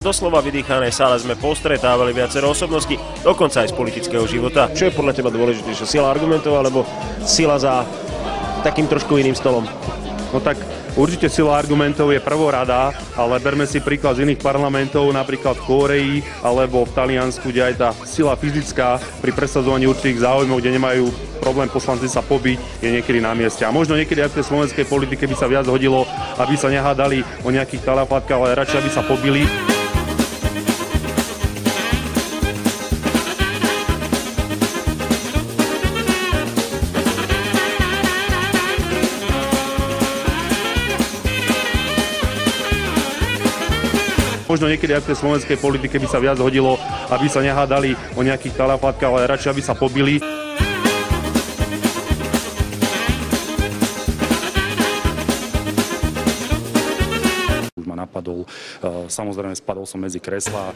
Doslova vydýchanej sále sme postretávali viacero osobností, dokonca aj z politického života. Čo je podľa teba dôležitejšie? Sila argumentov alebo sila za takým trošku iným stolom? No tak určite sila argumentov je prvorada, ale berme si príklad z iných parlamentov, napríklad v Kórei alebo v Taliansku, kde aj tá sila fyzická pri presadzovaní určitých záujmov, kde nemajú problém poslanci sa pobiť, je niekedy na mieste. A možno niekedy aj v tej slovenskej politike by sa viac hodilo, aby sa nehádali o nejakých talafatkách, ale radšej aby sa pobili. Možno niekedy aj v tej slovenskej politike by sa viac hodilo, aby sa nehádali o nejakých talafatkách, ale radšej aby sa pobili. Už ma napadol, samozrejme spadol som medzi kreslá.